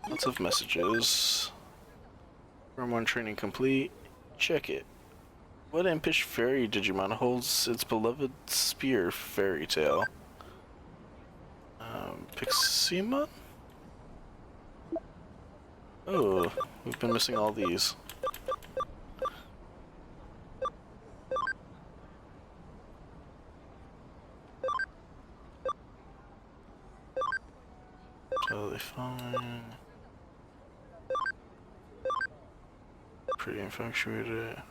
Lots of messages. Room 1 training complete. Check it. What impish fairy Digimon holds its beloved spear fairy tail? Piximon? Oh, we've been missing all these. Totally fine. Pretty infatuated.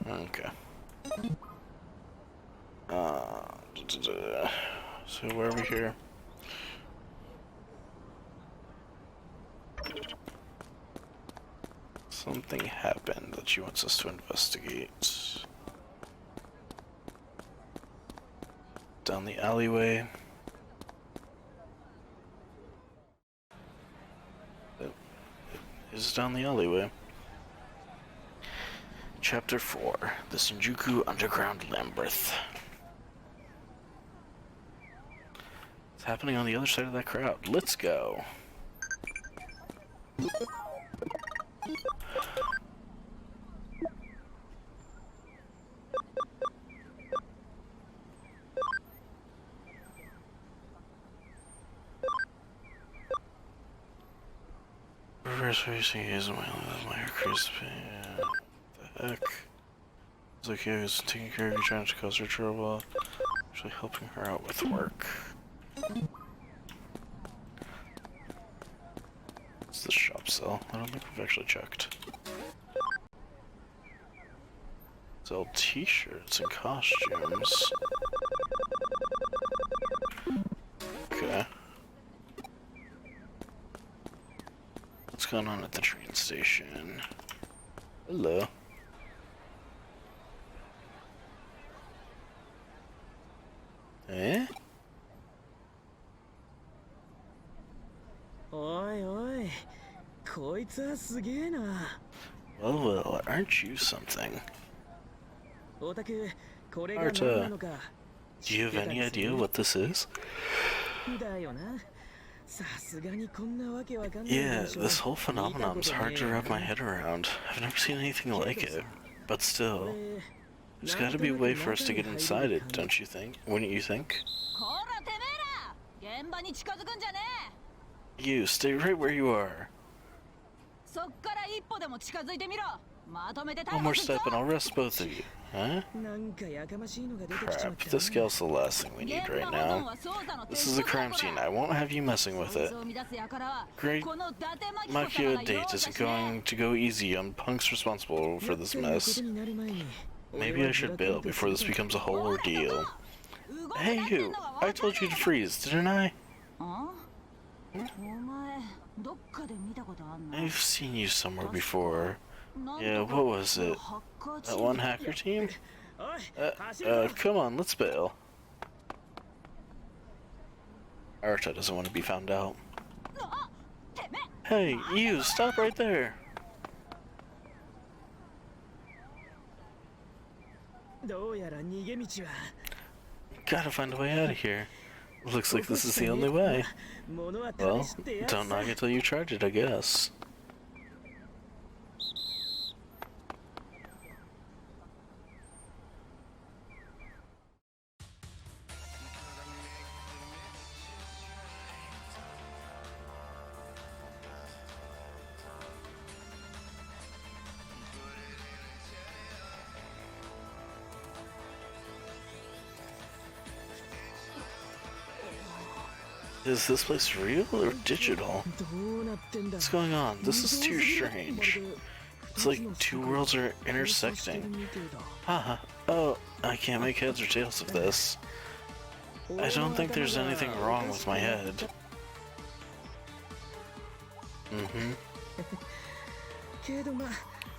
Okay. So where are we here? Something happened that she wants us to investigate. Down the alleyway. It is down the alleyway. Chapter 4, the Shinjuku Underground Labyrinth. It's happening on the other side of that crowd. Let's go. Reverse racing is my hair crispy. What the heck? It's like I was taking care of you, trying to cause her trouble. Actually helping her out with work. It's the shop sell. I don't think we've actually checked. Sell t-shirts and costumes. Okay. What's going on at the train station? Hello. Eh? Well, aren't you something? Arta, do you have any idea what this is? Yeah, this whole phenomenon's hard to wrap my head around. I've never seen anything like it. But still, there's gotta be a way for us to get inside it, don't you think? Wouldn't you think? You, stay right where you are. One more step and I'll arrest both of you, huh? Crap, this gal's the last thing we need right now. This is a crime scene, I won't have you messing with it. Great Makio date isn't going to go easy on punks responsible for this mess. Maybe I should bail before this becomes a whole ordeal. Hey you, I told you to freeze, didn't I? I've seen you somewhere before. Yeah, what was it? That one hacker team? Come on, let's bail. Arta doesn't want to be found out. Hey, you, stop right there! Gotta find a way out of here. Looks like this is the only way. Well, don't knock it till you tried it, I guess. Is this place real or digital? What's going on? This is too strange. It's like two worlds are intersecting. Haha. Oh, I can't make heads or tails of this. I don't think there's anything wrong with my head.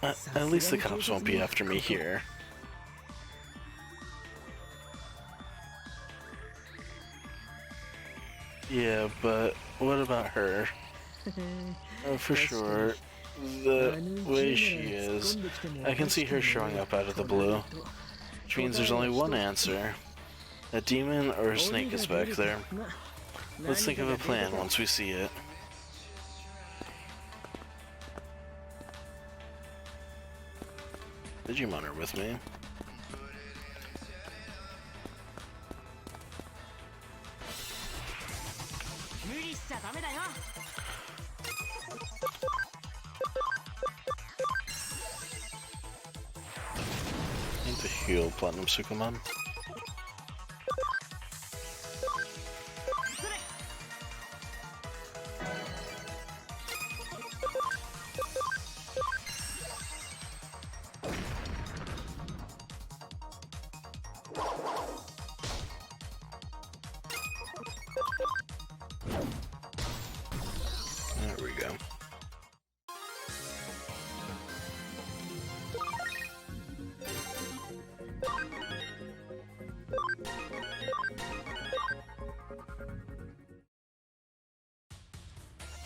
At least the cops won't be after me here. Yeah, but what about her? Oh, for sure, the way she is, I can see her showing up out of the blue. Which means there's only one answer. A demon or a snake is back there. Let's think of a plan once we see it. Digimon are with me. Need to heal Platinum Sukumon. There we go.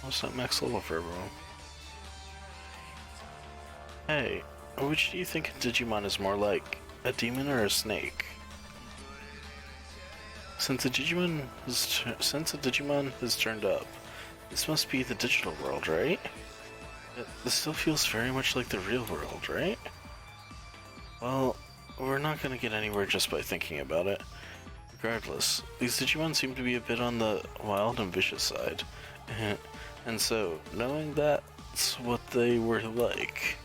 What's that max level for everyone? Hey, which do you think a Digimon is more like? A demon or a snake? Since a Digimon has turned up, this must be the digital world, right? This still feels very much like the real world, right? Well, we're not gonna get anywhere just by thinking about it. Regardless, these Digimon seem to be a bit on the wild and vicious side. And so, knowing that's what they were like,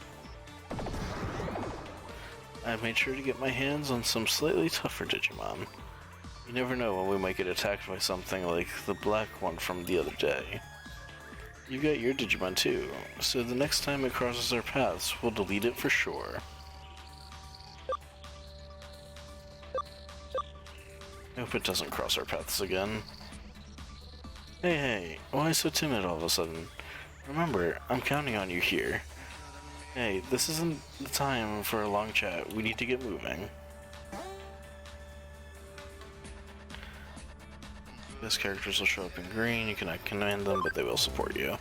I made sure to get my hands on some slightly tougher Digimon. You never know when we might get attacked by something like the black one from the other day. You got your Digimon too, so the next time it crosses our paths, we'll delete it for sure. I hope it doesn't cross our paths again. Hey, why so timid all of a sudden? Remember, I'm counting on you here. Hey, this isn't the time for a long chat, we need to get moving. These characters will show up in green, you cannot command them, but they will support you.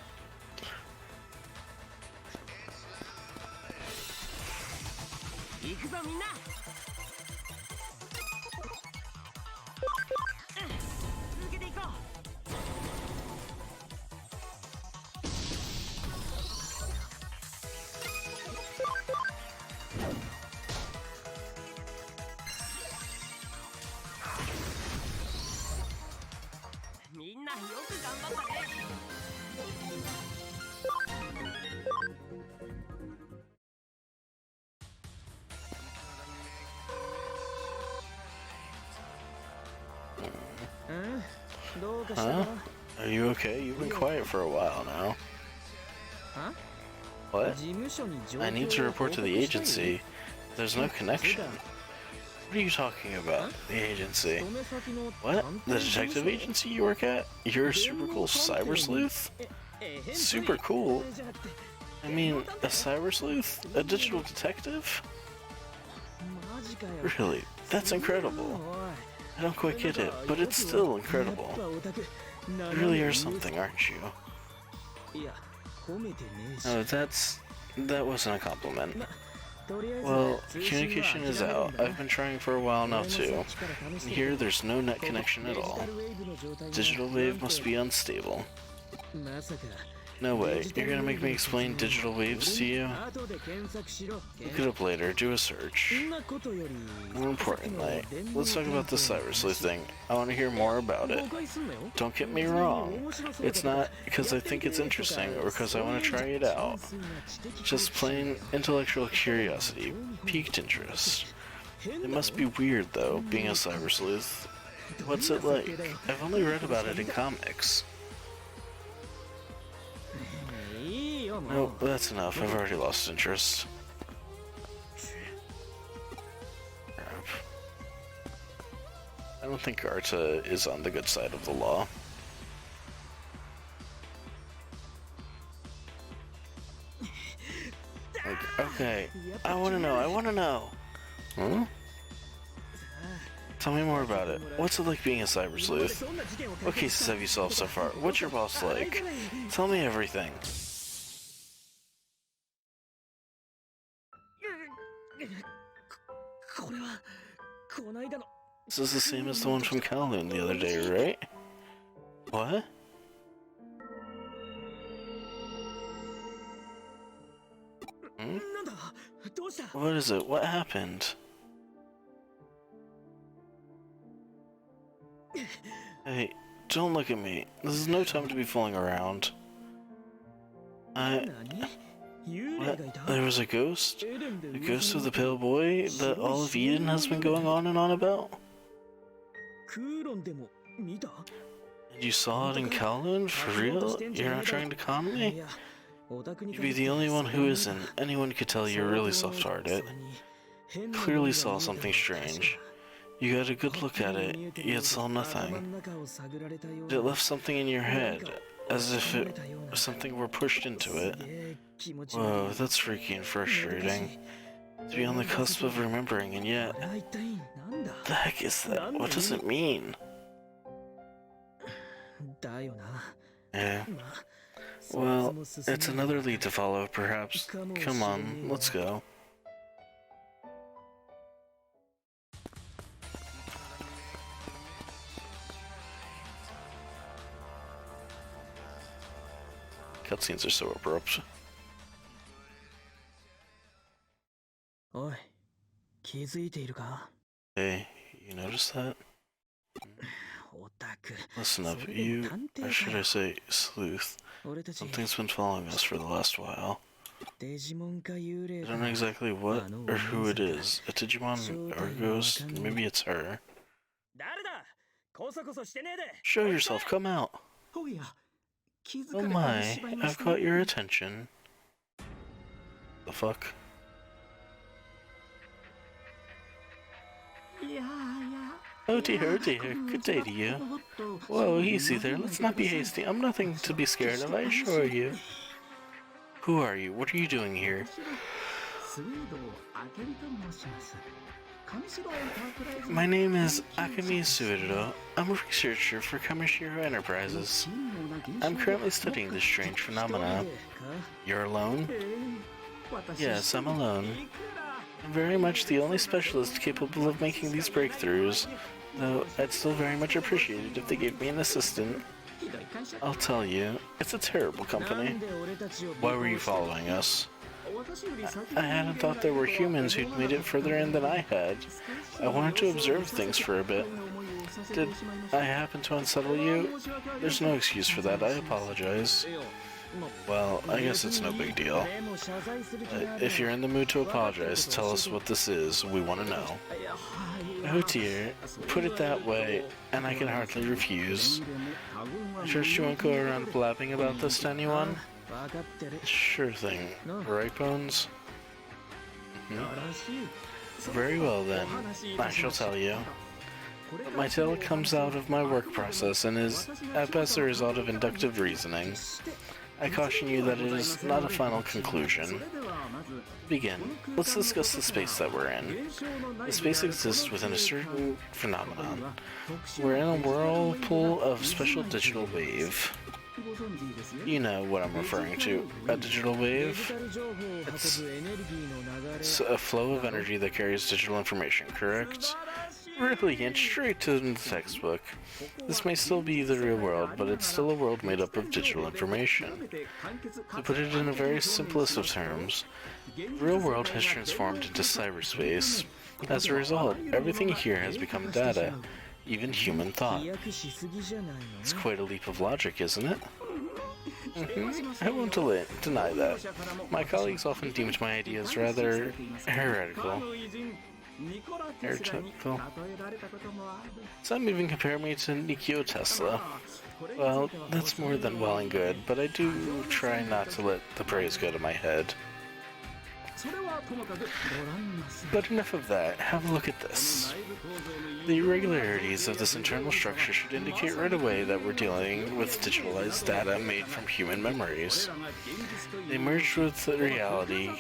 Huh? Are you okay? You've been quiet for a while now. Huh? What? I need to report to the agency. There's no connection. What are you talking about? The agency? What? The detective agency you work at? You're a super cool Cybersleuth? Super cool? I mean, a Cybersleuth? A digital detective? Really? That's incredible. I don't quite get it, but it's still incredible. You really are something, aren't you? Oh, that wasn't a compliment. Well, communication is out. I've been trying for a while now too. Here, there's no net connection at all. Digital wave must be unstable. No way. You're gonna make me explain digital waves to you? Look it up later. Do a search. More importantly, let's talk about the Cybersleuth thing. I want to hear more about it. Don't get me wrong. It's not because I think it's interesting or because I want to try it out. Just plain intellectual curiosity. Piqued interest. It must be weird, though, being a Cybersleuth. What's it like? I've only read about it in comics. No, that's enough. I've already lost interest. Crap. I don't think Arta is on the good side of the law. Like, okay, I wanna know. Huh? Tell me more about it. What's it like being a Cybersleuth? What cases have you solved so far? What's your boss like? Tell me everything. This is the same as the one from Kowloon the other day, right? What? Hmm? What is it? What happened? Hey, don't look at me. This is no time to be fooling around. What? There was a ghost? The ghost of the pale boy that all of Eden has been going on and on about? And you saw it in Kowloon? For real? You're not trying to con me? You'd be the only one who isn't. Anyone could tell you're really soft-hearted. Clearly saw something strange. You got a good look at it, yet saw nothing. It left something in your head, as if something were pushed into it. Whoa, that's freaky and frustrating. To be on the cusp of remembering, and yet... The heck is that? What does it mean? Yeah. Well, it's another lead to follow, perhaps. Come on, let's go. Cutscenes are so abrupt. Hey, you noticed that? Listen up, you, or should I say, Sleuth. Something's been following us for the last while. I don't know exactly what or who it is. A Digimon or a ghost, maybe it's her. Show yourself, come out! Oh my, I've caught your attention. The fuck? Oh dear, good day to you. Whoa, easy there, let's not be hasty. I'm nothing to be scared of, I assure you. Who are you? What are you doing here? My name is Akemi Suido. I'm a researcher for Kamishiro Enterprises. I'm currently studying this strange phenomenon. You're alone? Yes, I'm alone. I'm very much the only specialist capable of making these breakthroughs, though I'd still very much appreciate it if they gave me an assistant. I'll tell you, it's a terrible company. Why were you following us? I hadn't thought there were humans who'd made it further in than I had. I wanted to observe things for a bit. Did I happen to unsettle you? There's no excuse for that, I apologize. Well, I guess it's no big deal. If you're in the mood to apologize, tell us what this is, we want to know. Oh dear, put it that way, and I can hardly refuse. Sure you won't go around blabbing about this to anyone? Sure thing. Right, Bones? Very well then, I shall tell you. My tale comes out of my work process and is, at best, a result of inductive reasoning. I caution you that it is not a final conclusion. Begin. Let's discuss the space that we're in. The space exists within a certain phenomenon. We're in a whirlpool of special digital wave. You know what I'm referring to. A digital wave? It's a flow of energy that carries digital information, correct? Brilliant, straight to the textbook. This may still be the real world, but it's still a world made up of digital information. To put it in a very simplest of terms, the real world has transformed into cyberspace. As a result, everything here has become data, even human thought. It's quite a leap of logic, isn't it? I won't deny that. My colleagues often deemed my ideas rather heretical. Some even compare me to Nikola Tesla. Well, that's more than well and good, but I do try not to let the praise go to my head. But enough of that, have a look at this. The irregularities of this internal structure should indicate right away that we're dealing with digitalized data made from human memories. They merged with the reality,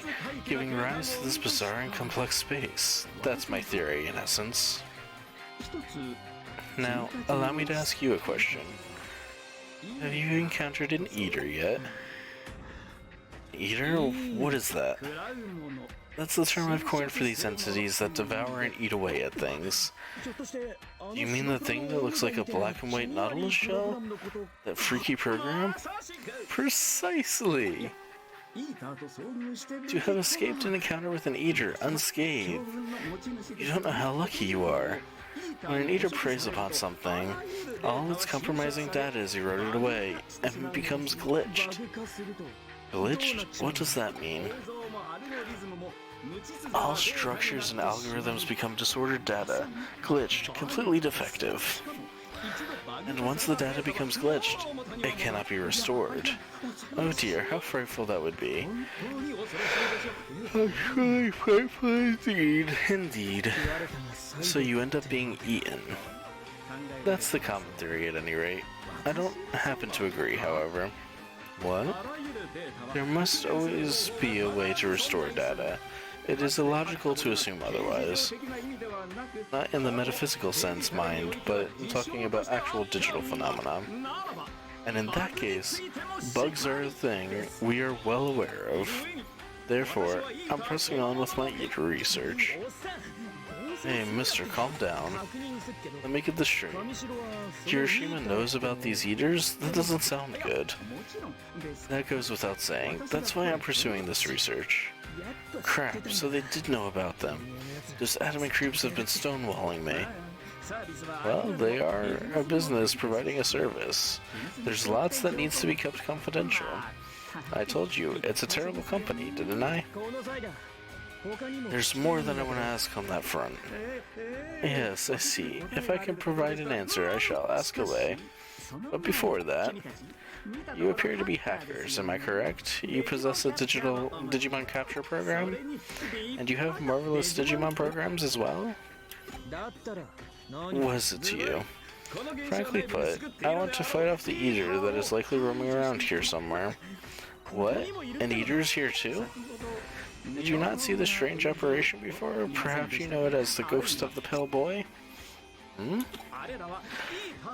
giving rise to this bizarre and complex space. That's my theory, in essence. Now, allow me to ask you a question. Have you encountered an eater yet? Eater? What is that? That's the term I've coined for these entities that devour and eat away at things. You mean the thing that looks like a black and white Nautilus shell? That freaky program? Precisely! To have escaped an encounter with an eater unscathed. You don't know how lucky you are. When an eater preys upon something, all its compromising data is eroded away and becomes glitched. Glitched? What does that mean? All structures and algorithms become disordered data, glitched, completely defective. And once the data becomes glitched, it cannot be restored. Oh dear, how frightful that would be. How truly frightful indeed. Indeed. So you end up being eaten. That's the common theory at any rate. I don't happen to agree, however. What? There must always be a way to restore data. It is illogical to assume otherwise. Not in the metaphysical sense, mind, but I'm talking about actual digital phenomena. And in that case, bugs are a thing we are well aware of. Therefore, I'm pressing on with my eater research. Hey, mister, calm down. Let me get this straight. Hiroshima knows about these eaters? That doesn't sound good. That goes without saying. That's why I'm pursuing this research. Crap, so they did know about them. Those adamant creeps have been stonewalling me. Well, they are a business providing a service. There's lots that needs to be kept confidential. I told you, it's a terrible company, didn't I? There's more than I want to ask on that front. Yes, I see. If I can provide an answer, I shall ask away. But before that, you appear to be hackers, am I correct? You possess a digital Digimon capture program? And you have marvelous Digimon programs as well? What is it to you? Frankly put, I want to fight off the eater that is likely roaming around here somewhere. What? An eater is here too? Did you not see the strange apparition before? Perhaps you know it as the ghost of the pale boy? Hmm?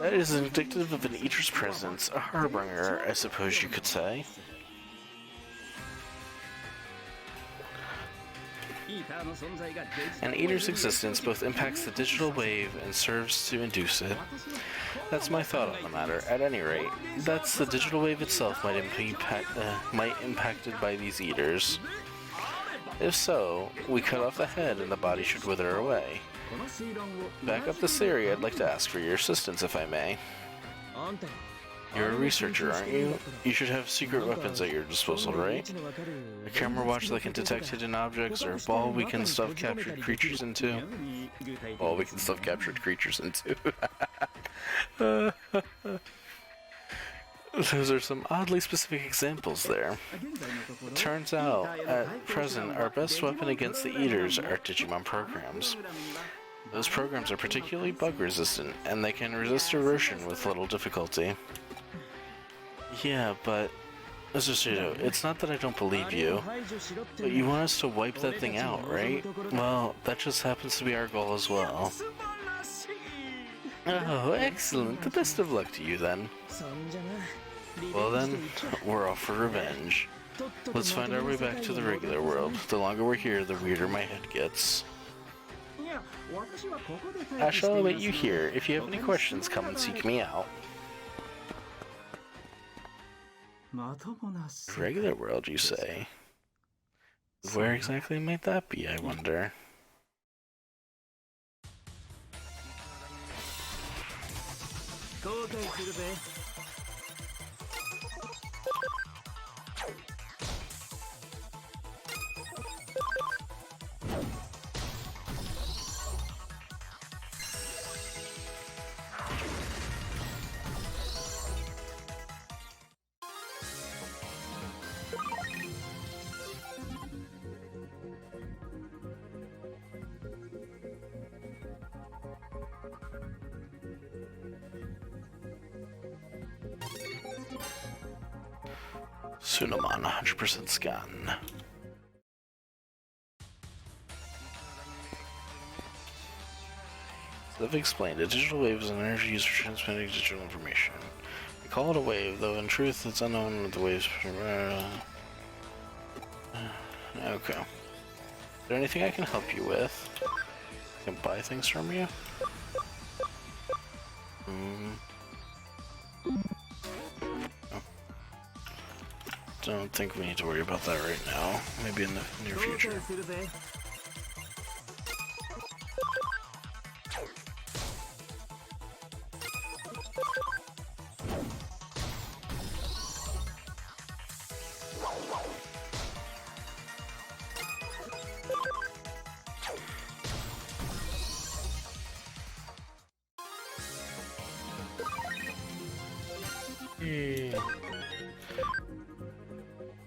That is indicative of an eater's presence, a harbinger, I suppose you could say. An eater's existence both impacts the digital wave and serves to induce it. That's my thought on the matter. At any rate, that's the digital wave itself might impacted by these eaters. If so, we cut off the head and the body should wither away. Back up this theory, I'd like to ask for your assistance if I may. You're a researcher, aren't you? You should have secret weapons at your disposal, right? A camera watch that can detect hidden objects, or a ball we can stuff captured creatures into. Ball we can stuff captured creatures into. Those are some oddly specific examples there. Turns out, at present, our best weapon against the eaters are Digimon programs. Those programs are particularly bug-resistant, and they can resist erosion with little difficulty. Yeah, but... Azushiro, it's not that I don't believe you, but you want us to wipe that thing out, right? Well, that just happens to be our goal as well. Oh, excellent. The best of luck to you, then. Well then, we're off for revenge. Let's find our way back to the regular world. The longer we're here, the weirder my head gets. I shall await you here. If you have any questions, come and seek me out. Regular world, you say? Where exactly might that be, I wonder? Tsunoman, 100% scan. As I've explained, a digital wave is an energy used for transmitting digital information. We call it a wave, though in truth it's unknown what the waves... Okay. Is there anything I can help you with? I can buy things from you? Oh. Don't think we need to worry about that right now. Maybe in the near future.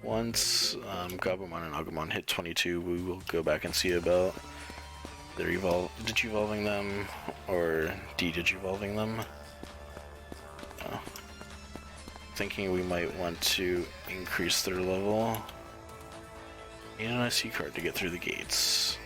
Once Gabumon and Agumon hit 22, we will go back and see about their digivolving them or de-digivolving them. Thinking we might want to increase their level. Need an IC card to get through the gates.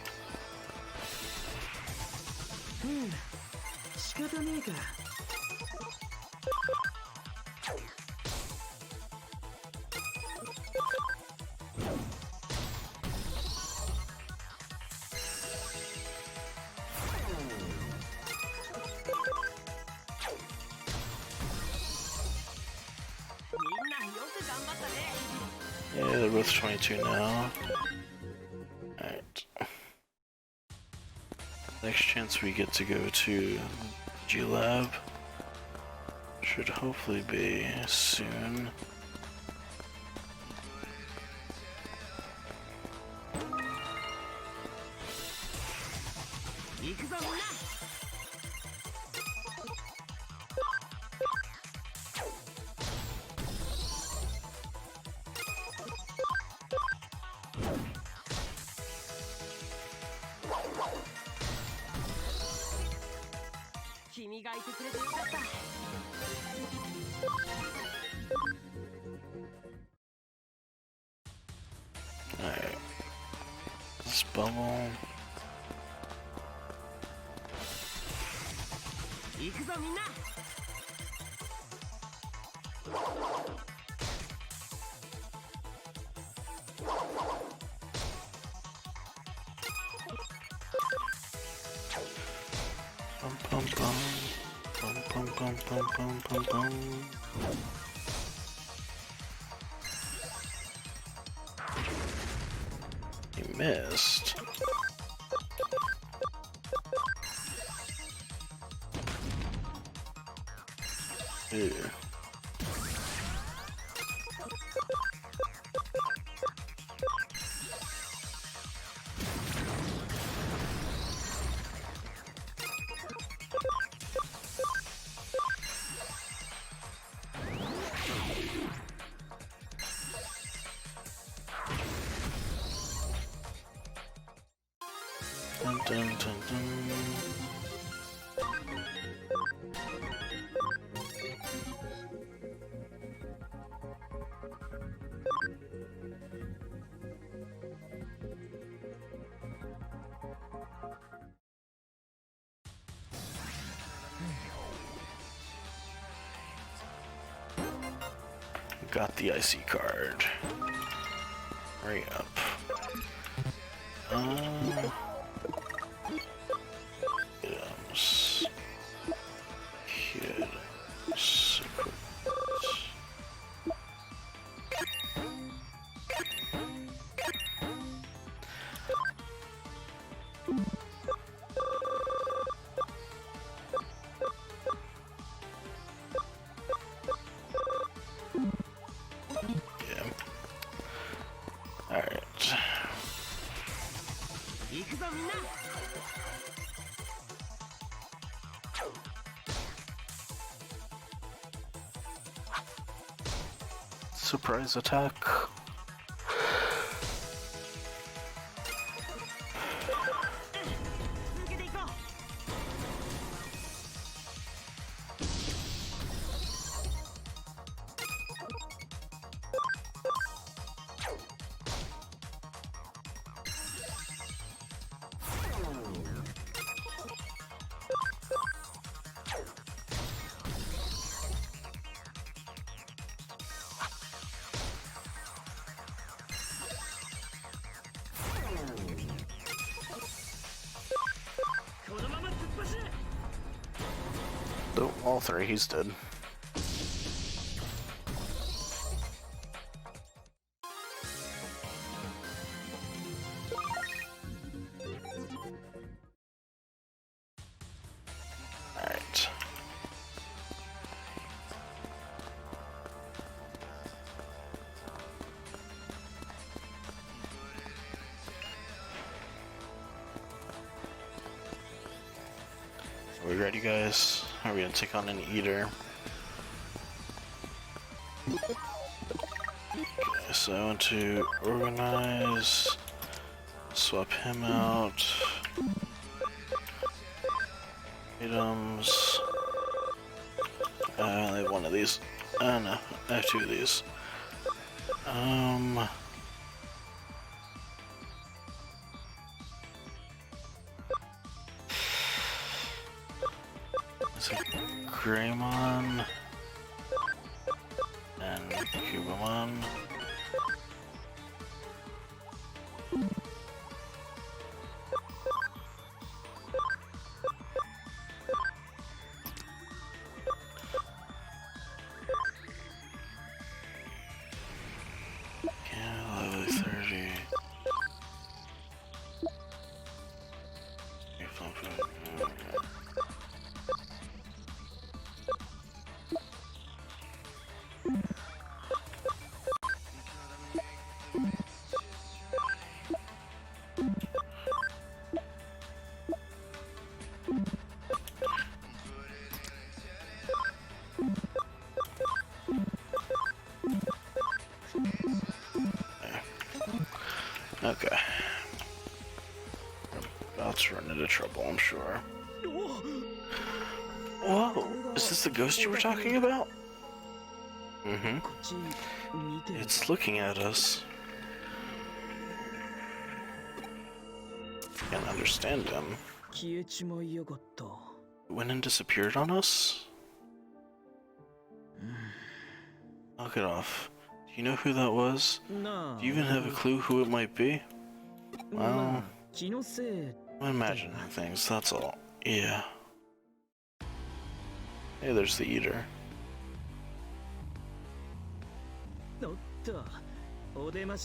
Yeah, they're both 22 now. Alright. Next chance we get to go to G-Lab should hopefully be soon. Alright. This bubble. Bum bum bum. Bum bum bum bum bum bum bum. He missed. Ew. Dun, dun, dun, dun. Got the IC card. Hurry up. Items. Items. Yeah. Alright. Surprise attack. Nope, all three, he's dead. Alright. Are we ready, guys? Are we gonna take on an eater? Okay, so I want to organize, swap him out, items, I only have one of these, no, I have two of these, is it Greymon and Cubamon? Okay. About to run into trouble, I'm sure. Whoa! Is this the ghost you were talking about? Mm-hmm. It's looking at us. Can't understand him. It went and disappeared on us? Knock it off. Do you know who that was? Do you even have a clue who it might be? Well, I'm imagining things, that's all. Yeah. Hey, there's the eater.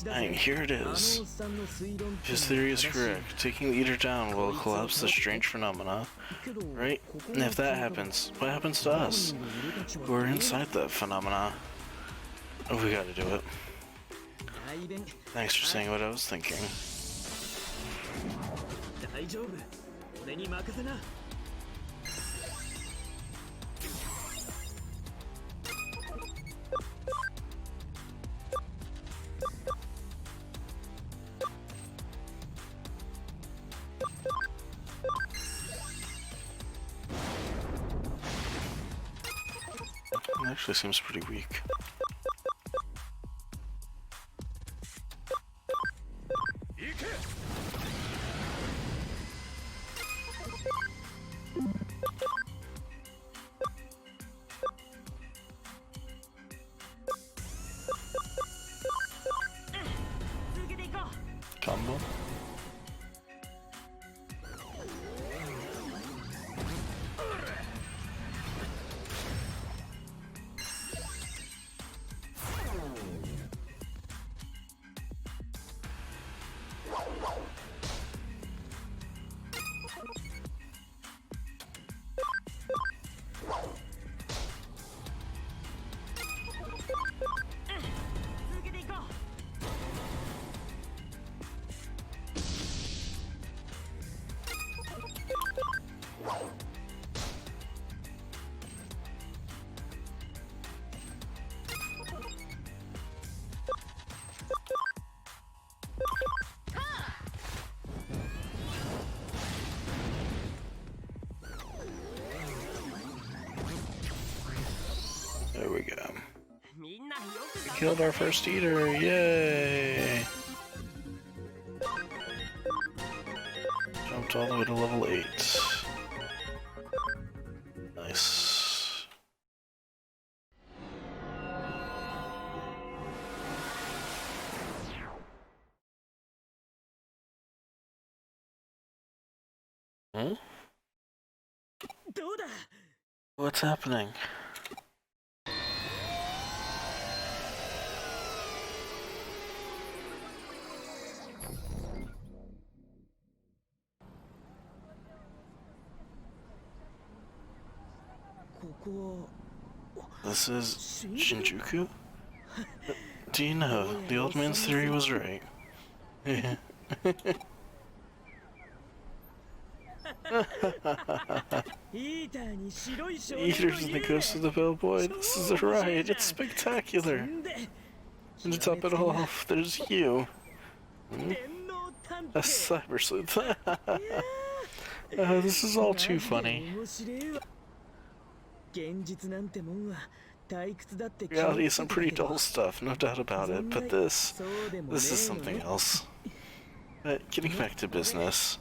Dang, here it is. His theory is correct. Taking the eater down will collapse the strange phenomena, right? And if that happens, what happens to us? We're inside that phenomena. Oh, we gotta do it. Thanks for saying what I was thinking. It actually seems pretty weak. Combo? There we go. We killed our first eater, yay! Jumped all the way to level 8. Nice. Hmm? What's happening? This is Shinjuku? Do you know, the old man's theory was right. Eaters and the ghost of the bellboy, this is a ride, it's spectacular! And to top it all off, there's you. A Cybersleuth. This is all too funny. Reality is some pretty dull stuff, no doubt about it, but this is something else. But getting back to business,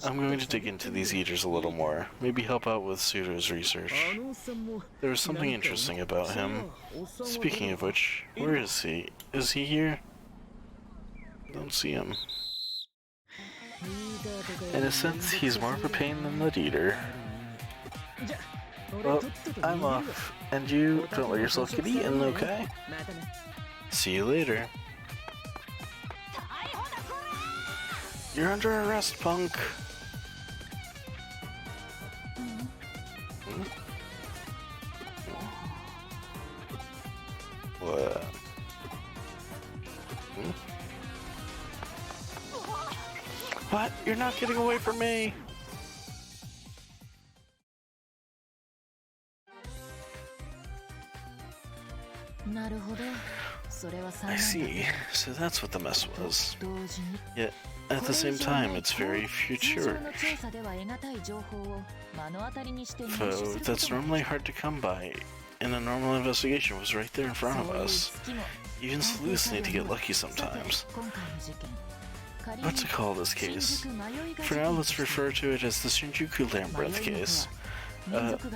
I'm going to dig into these eaters a little more, maybe help out with Pseudo's research. There was something interesting about him. Speaking of which, where is he? Is he here? Don't see him. In a sense, he's more of a pain than the eater. Well, I'm off, and you don't let yourself get eaten, okay? See you later. You're under arrest, punk! What? What? You're not getting away from me! I see. So that's what the mess was. Yet, at the same time, it's very future. Though that's normally hard to come by, and a normal investigation was right there in front of us. Even sleuths need to get lucky sometimes. What to call this case? For now, let's refer to it as the Shinjuku Labyrinth case.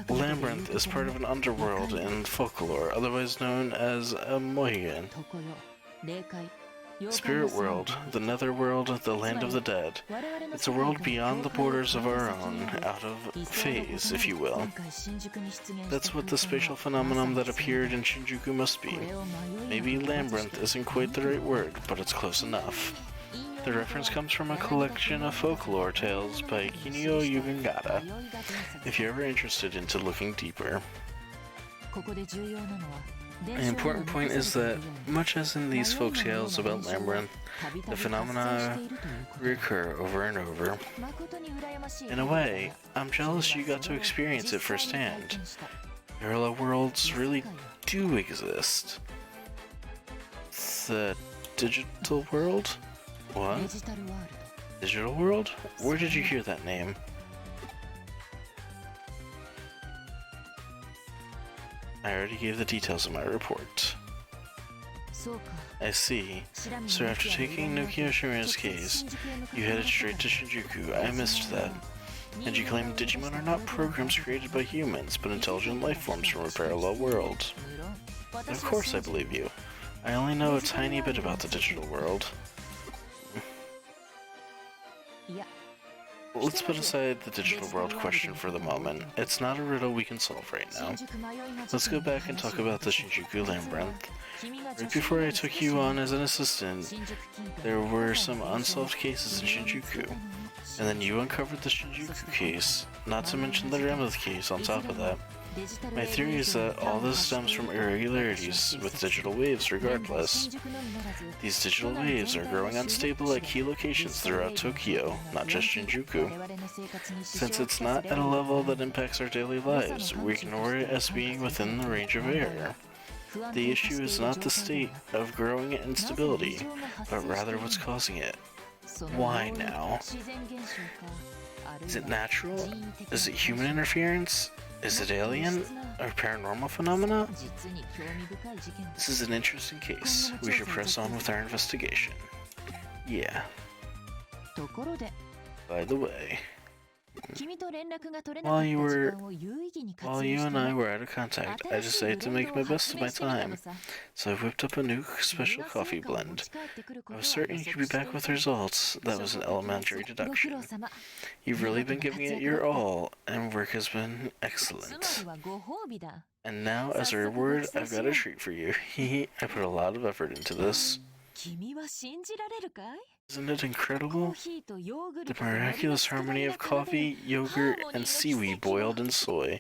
Labyrinth is part of an underworld in folklore, otherwise known as a Mohigan. Spirit world, the netherworld, the land of the dead. It's a world beyond the borders of our own, out of phase, if you will. That's what the spatial phenomenon that appeared in Shinjuku must be. Maybe labyrinth isn't quite the right word, but it's close enough. The reference comes from a collection of folklore tales by Kinyo Yugengata, if you're ever interested into looking deeper. An important point is that, much as in these folk tales about Labyrinth, the phenomena recur over and over. In a way, I'm jealous you got to experience it firsthand. Parallel worlds really do exist. The digital world? What? Digital world? Where did you hear that name? I already gave the details in my report. I see. So after taking Nokia Shimi's case, you headed straight to Shinjuku. I missed that. And you claim Digimon are not programs created by humans, but intelligent life forms from a parallel world. Of course I believe you. I only know a tiny bit about the digital world. Let's put aside the digital world question for the moment. It's not a riddle we can solve right now. Let's go back and talk about the Shinjuku Labyrinth. Right before I took you on as an assistant, there were some unsolved cases in Shinjuku. And then you uncovered the Shinjuku case, not to mention the Labyrinth case on top of that. My theory is that all this stems from irregularities with digital waves regardless. These digital waves are growing unstable at key locations throughout Tokyo, not just Shinjuku. Since it's not at a level that impacts our daily lives, we ignore it as being within the range of error. The issue is not the state of growing instability, but rather what's causing it. Why now? Is it natural? Is it human interference? Is it alien or paranormal phenomena? This is an interesting case. We should press on with our investigation. Yeah. By the way, While you and I were out of contact, I decided to make my best of my time. So I whipped up a new special coffee blend. I was certain you could be back with results. That was an elementary deduction. You've really been giving it your all, and work has been excellent. And now, as a reward, I've got a treat for you. I put a lot of effort into this. Isn't it incredible? The miraculous harmony of coffee, yogurt, and seaweed boiled in soy.